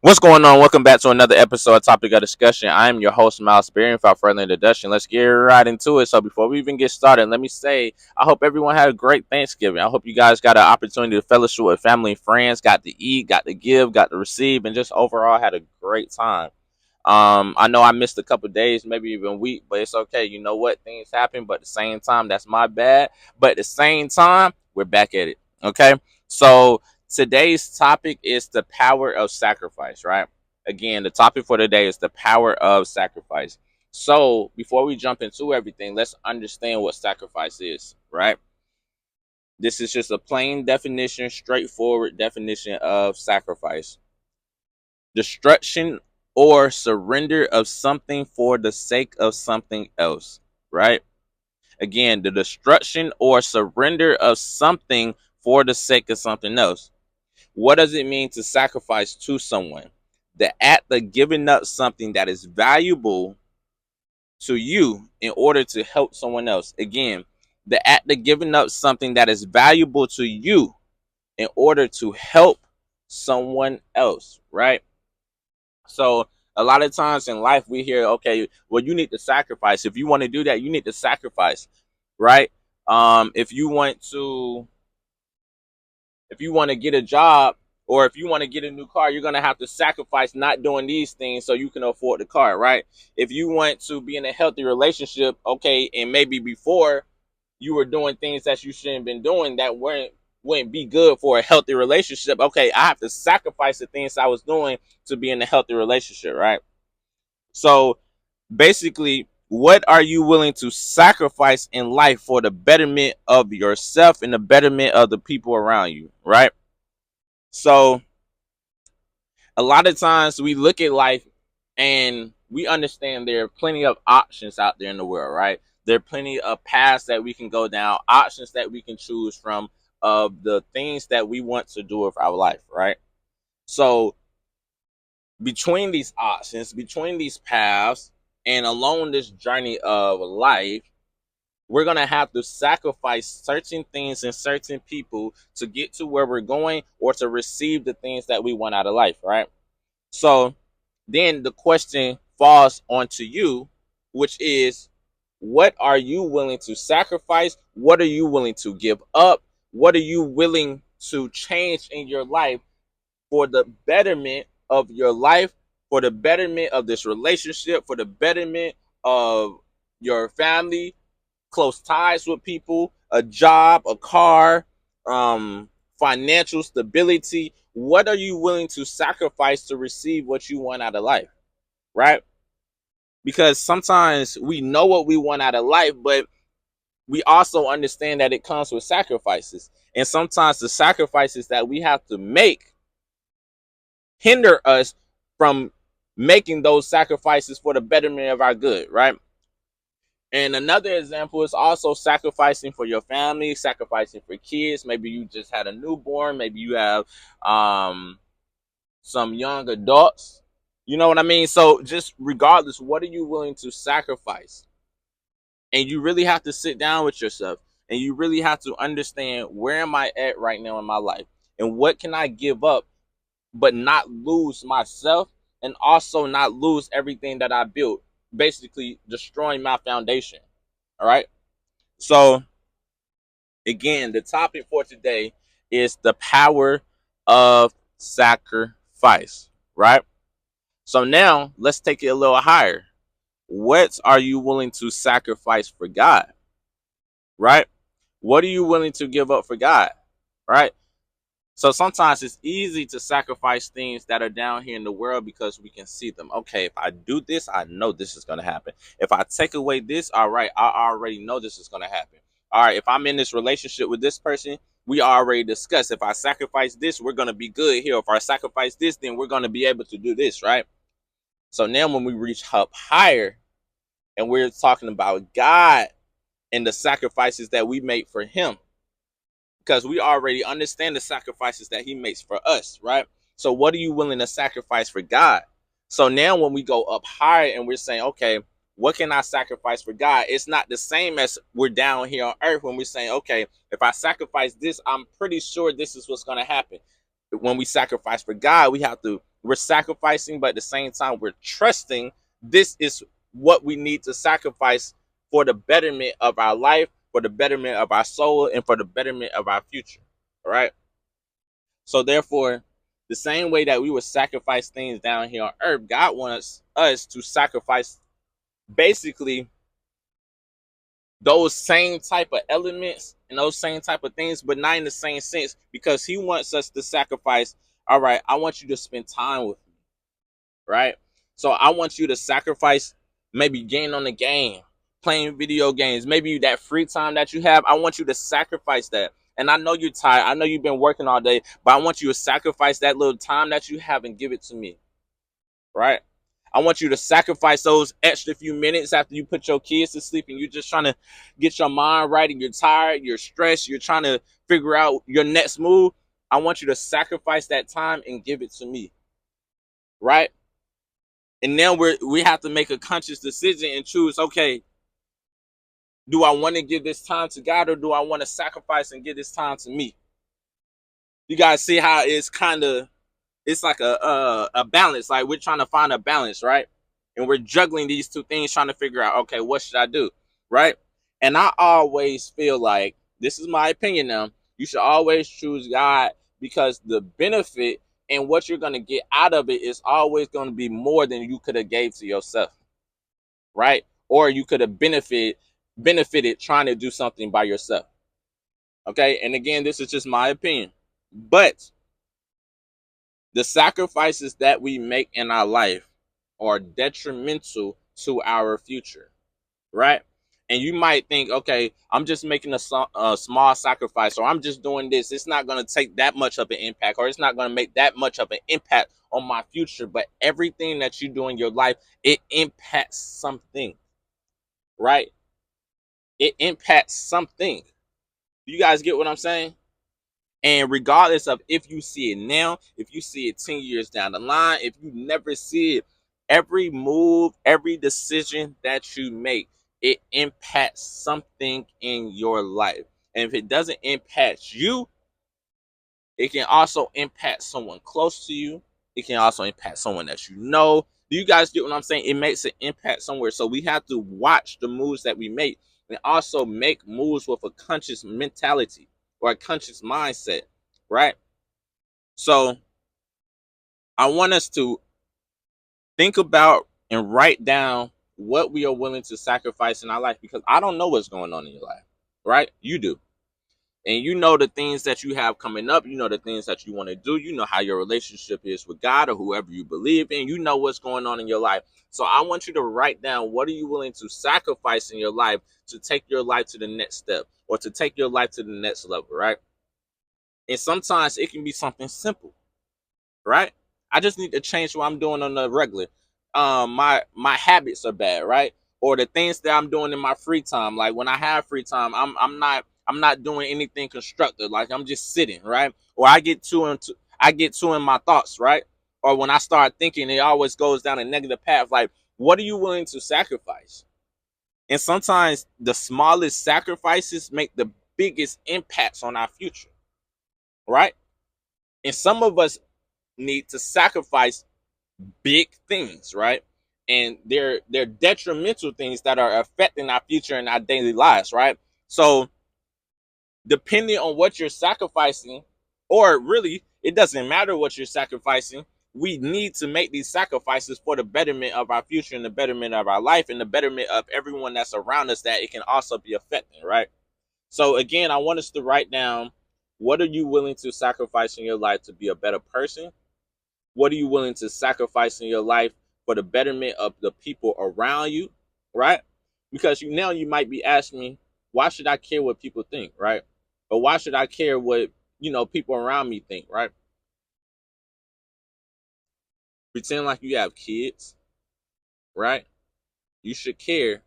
What's going on? Welcome back to another episode of Topic of Discussion. I am your host, Miles Berry. Without further introduction, let's get right into it. So before we even get started, let me say I hope everyone had a great Thanksgiving. I hope you guys got an opportunity to fellowship with family and friends, got to eat, got to give, got to receive, and just overall had a great time. I know I missed a couple days, maybe even a week, but it's okay. You know what? Things happen, but at the same time, that's my bad. But at the same time, we're back at it. Okay. So today's topic is the power of sacrifice, right? Again, the topic for today is the power of sacrifice. So before we jump into everything, let's understand what sacrifice is, right? This is just a plain definition, straightforward definition of sacrifice: destruction or surrender of something for the sake of something else, right? Again, the destruction or surrender of something for the sake of something else. What does it mean to sacrifice to someone? The act of giving up something that is valuable to you in order to help someone else. Again, the act of giving up something that is valuable to you in order to help someone else, right? So a lot of times in life we hear, okay, well, you need to sacrifice. If you want to do that, you need to sacrifice, right? If you want to get a job, or if you want to get a new car, you're gonna have to sacrifice not doing these things so you can afford the car, right? If you want to be in a healthy relationship, okay, and maybe before you were doing things that you shouldn't have been doing that wouldn't be good for a healthy relationship. Okay, I have to sacrifice the things I was doing to be in a healthy relationship, right? So basically, what are you willing to sacrifice in life for the betterment of yourself and the betterment of the people around you, right? So a lot of times we look at life and we understand there are plenty of options out there in the world, right? There are plenty of paths that we can go down, options that we can choose from, of the things that we want to do with our life, right? So between these options, between these paths, and along this journey of life, we're going to have to sacrifice certain things and certain people to get to where we're going or to receive the things that we want out of life, right? So then the question falls onto you, which is, what are you willing to sacrifice? What are you willing to give up? What are you willing to change in your life for the betterment of your life, for the betterment of this relationship, for the betterment of your family, close ties with people, a job, a car, financial stability? What are you willing to sacrifice to receive what you want out of life, right? Because sometimes we know what we want out of life, but we also understand that it comes with sacrifices. And sometimes the sacrifices that we have to make hinder us from making those sacrifices for the betterment of our good, right? And another example is also sacrificing for your family, sacrificing for kids. Maybe you just had a newborn, maybe you have um, some young adults. You know what I mean? So just regardless, what are you willing to sacrifice? And you really have to sit down with yourself and you really have to understand, where am I at right now in my life? And what can I give up but not lose myself, and also not lose everything that I built, basically destroying my foundation. All right. So again, the topic for today is the power of sacrifice, right? So now let's take it a little higher. What are you willing to sacrifice for God, right? What are you willing to give up for God, right? So sometimes it's easy to sacrifice things that are down here in the world because we can see them. Okay, if I do this, I know this is going to happen. If I take away this, all right, I already know this is going to happen. All right, if I'm in this relationship with this person, we already discussed, if I sacrifice this, we're going to be good here. If I sacrifice this, then we're going to be able to do this, right? So now when we reach up higher and we're talking about God and the sacrifices that we make for him, because we already understand the sacrifices that he makes for us, right? So what are you willing to sacrifice for God? So now when we go up higher and we're saying, okay, what can I sacrifice for God? It's not the same as we're down here on earth when we're saying, okay, if I sacrifice this, I'm pretty sure this is what's going to happen. When we sacrifice for God, we have to we're sacrificing, but at the same time, we're trusting this is what we need to sacrifice for the betterment of our life, for the betterment of our soul, and for the betterment of our future. All right. So therefore, the same way that we would sacrifice things down here on earth, God wants us to sacrifice basically those same type of elements and those same type of things, but not in the same sense, because he wants us to sacrifice. All right, I want you to spend time with me, right? So I want you to sacrifice maybe getting on the game, playing video games, maybe that free time that you have. I want you to sacrifice that. And I know you're tired. I know you've been working all day, but I want you to sacrifice that little time that you have and give it to me, right? I want you to sacrifice those extra few minutes after you put your kids to sleep and you're just trying to get your mind right and you're tired, you're stressed, you're trying to figure out your next move. I want you to sacrifice that time and give it to me, right? And now we have to make a conscious decision and choose, okay, do I want to give this time to God or do I want to sacrifice and give this time to me? You guys see how it's like a balance. Like we're trying to find a balance, right? And we're juggling these two things, trying to figure out, okay, what should I do, right? And I always feel like, this is my opinion now, you should always choose God, because the benefit and what you're going to get out of it is always going to be more than you could have gave to yourself, right? Or you could have benefited trying to do something by yourself. Okay, and again, this is just my opinion, but the sacrifices that we make in our life are detrimental to our future, right? And you might think, okay, I'm just making a small sacrifice, or I'm just doing this. It's not going to take that much of an impact, or it's not going to make that much of an impact on my future. But everything that you do in your life, it impacts something, right? It impacts something. You guys get what I'm saying? And regardless of if you see it now, if you see it 10 years down the line, if you never see it, every move, every decision that you make, it impacts something in your life. And if it doesn't impact you, it can also impact someone close to you. It can also impact someone that you know. Do you guys get what I'm saying? It makes an impact somewhere. So we have to watch the moves that we make and also make moves with a conscious mentality or a conscious mindset, right? So I want us to think about and write down what we are willing to sacrifice in our life, because I don't know what's going on in your life, right? You do. And you know the things that you have coming up. You know the things that you want to do. You know how your relationship is with God or whoever you believe in. You know what's going on in your life. So I want you to write down, what are you willing to sacrifice in your life to take your life to the next step or to take your life to the next level, right? And sometimes it can be something simple, right? I just need to change what I'm doing on the regular. My habits are bad, right? Or the things that I'm doing in my free time. Like when I have free time, I'm not doing anything constructive. Like I'm just sitting, right? Or I get too in my thoughts, right? Or when I start thinking, it always goes down a negative path. Like, what are you willing to sacrifice? And sometimes the smallest sacrifices make the biggest impacts on our future, right? And some of us need to sacrifice big things, right? And they're detrimental things that are affecting our future and our daily lives, right? So depending on what you're sacrificing, or really, it doesn't matter what you're sacrificing, we need to make these sacrifices for the betterment of our future and the betterment of our life and the betterment of everyone that's around us that it can also be affecting, right? So again, I want us to write down, what are you willing to sacrifice in your life to be a better person? What are you willing to sacrifice in your life for the betterment of the people around you, right? Because you might be asking me, why should I care what people think, right? Or why should I care what people around me think, right? Pretend like you have kids, right? You should care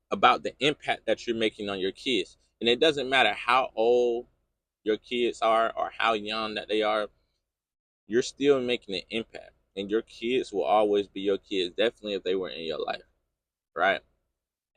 about the impact that you're making on your kids. And it doesn't matter how old your kids are or how young that they are, you're still making an impact. And your kids will always be your kids, definitely if they were in your life, right?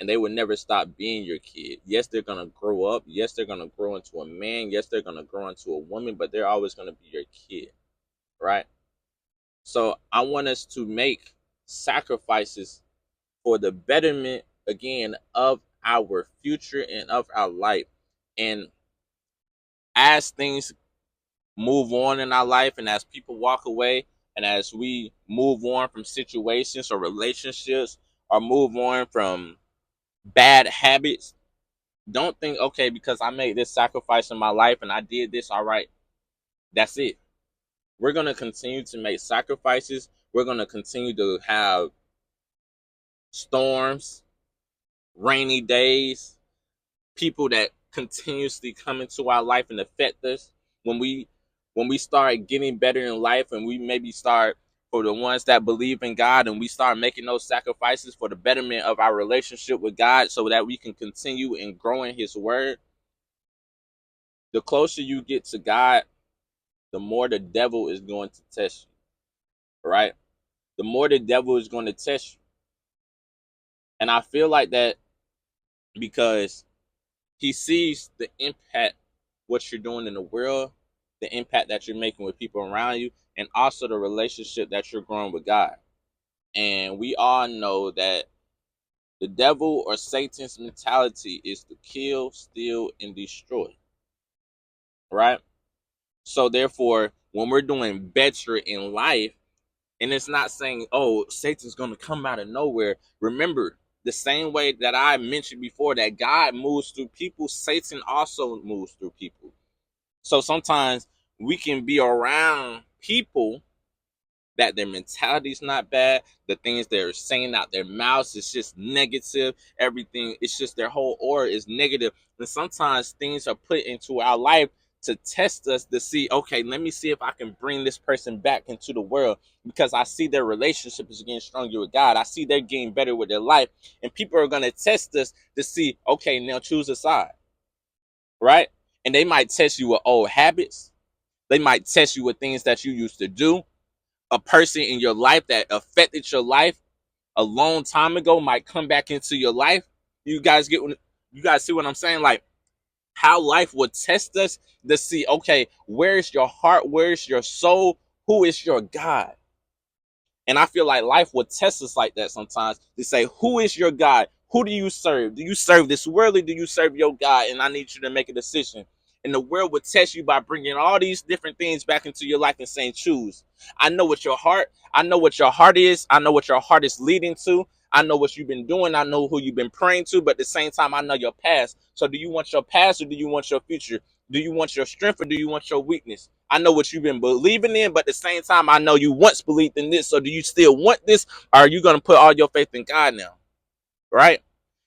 And they would never stop being your kid. Yes, they're gonna grow up. Yes, they're gonna grow into a man. Yes, they're gonna grow into a woman, but they're always gonna be your kid, right? So I want us to make sacrifices for the betterment again of our future and of our life. And as things move on in our life and as people walk away and as we move on from situations or relationships or move on from bad habits, don't think, okay, because I made this sacrifice in my life and I did this, all right, that's it. We're going to continue to make sacrifices. We're going to continue to have storms, rainy days, people that continuously come into our life and affect us. When we start getting better in life and we maybe start, for the ones that believe in God, and we start making those sacrifices for the betterment of our relationship with God so that we can continue and grow in his word, the closer you get to God, the more the devil is going to test you, right? The more the devil is going to test you. And I feel like that because he sees the impact what you're doing in the world, the impact that you're making with people around you, and also the relationship that you're growing with God. And we all know that the devil or Satan's mentality is to kill, steal, and destroy, right? So therefore, when we're doing better in life, and it's not saying, oh, Satan's going to come out of nowhere. Remember, the same way that I mentioned before that God moves through people, Satan also moves through people. So sometimes we can be around people that their mentality is not bad. The things they're saying out their mouths is just negative. Everything, it's just their whole aura is negative. And sometimes things are put into our life to test us to see, okay, let me see if I can bring this person back into the world because I see their relationship is getting stronger with God. I see they're getting better with their life. And people are going to test us to see, okay, now choose a side, right? And they might test you with old habits. They might test you with things that you used to do. A person in your life that affected your life a long time ago might come back into your life. You guys see what I'm saying? Like how life would test us to see, okay, where's your heart? Where's your soul? Who is your God? And I feel like life will test us like that sometimes to say, who is your God? Who do you serve? Do you serve this world or do you serve your God? And I need you to make a decision. And the world will test you by bringing all these different things back into your life and saying, choose. I know what your heart, I know what your heart is. I know what your heart is leading to. I know what you've been doing. I know who you've been praying to. But at the same time, I know your past. So do you want your past or do you want your future? Do you want your strength or do you want your weakness? I know what you've been believing in, but at the same time, I know you once believed in this. So do you still want this? Or are you going to put all your faith in God now? Right?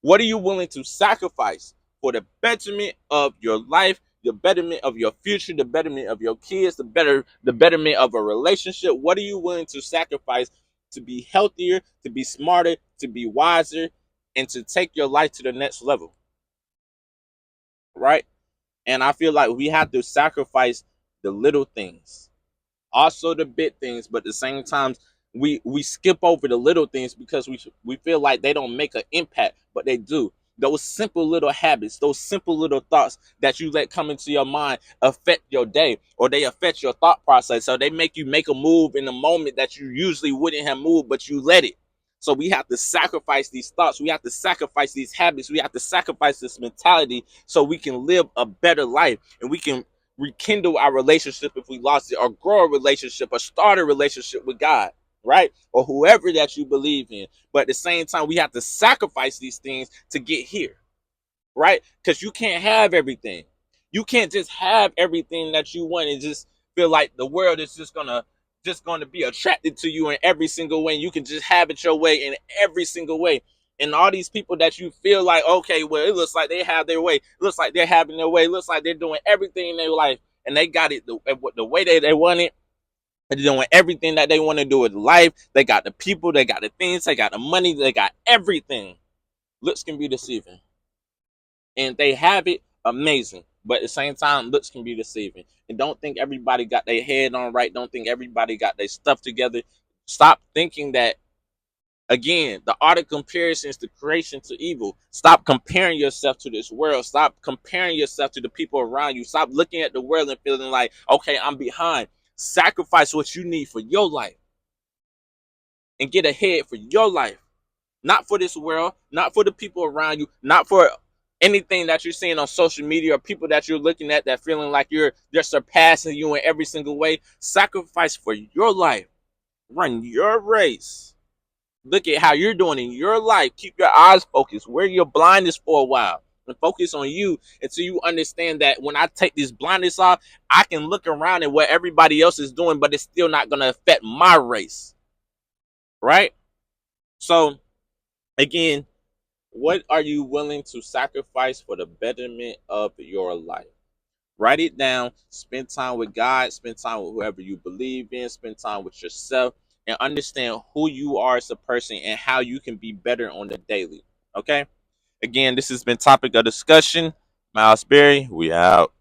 What are you willing to sacrifice for the betterment of your life, the betterment of your future, the betterment of your kids, the betterment of a relationship? What are you willing to sacrifice to be healthier, to be smarter, to be wiser, and to take your life to the next level? Right? And I feel like we have to sacrifice the little things, also the big things, but at the same time, we skip over the little things because we feel like they don't make an impact, but they do. Those simple little habits, those simple little thoughts that you let come into your mind affect your day, or they affect your thought process. So they make you make a move in a moment that you usually wouldn't have moved, but you let it. So we have to sacrifice these thoughts. We have to sacrifice these habits. We have to sacrifice this mentality so we can live a better life and we can rekindle our relationship if we lost it, or grow a relationship, or start a relationship with God, right? Or whoever that you believe in. But at the same time, we have to sacrifice these things to get here, right? Because you can't have everything. You can't just have everything that you want and just feel like the world is just gonna be attracted to you in every single way. You can just have it your way in every single way. And all these people that you feel like, okay, well, it looks like they have their way. It looks like they're having their way. It looks like they're doing everything in their life, and they got it the way they want it. They're doing everything that they want to do with life. They got the people, they got the things, they got the money, they got everything. Looks can be deceiving, and they have it, amazing. But at the same time, looks can be deceiving. And don't think everybody got their head on right. Don't think everybody got their stuff together. Stop thinking that. Again, the art of comparison is the creation to evil. Stop comparing yourself to this world. Stop comparing yourself to the people around you. Stop looking at the world and feeling like, okay, I'm behind. Sacrifice what you need for your life. and get ahead for your life, not for this world, not for the people around you, not for anything that you're seeing on social media or people that you're looking at that feeling like they're surpassing you in every single way. Sacrifice for your life. Run your race. Look at how you're doing in your life. Keep your eyes focused. Wear your blindness for a while and focus on you until you understand that when I take this blindness off, I can look around at what everybody else is doing, but it's still not going to affect my race. Right? So, again, what are you willing to sacrifice for the betterment of your life? Write it down. Spend time with God. Spend time with whoever you believe in. Spend time with yourself and understand who you are as a person and how you can be better on the daily. Okay? Again, this has been topic of discussion. Miles Berry, we out.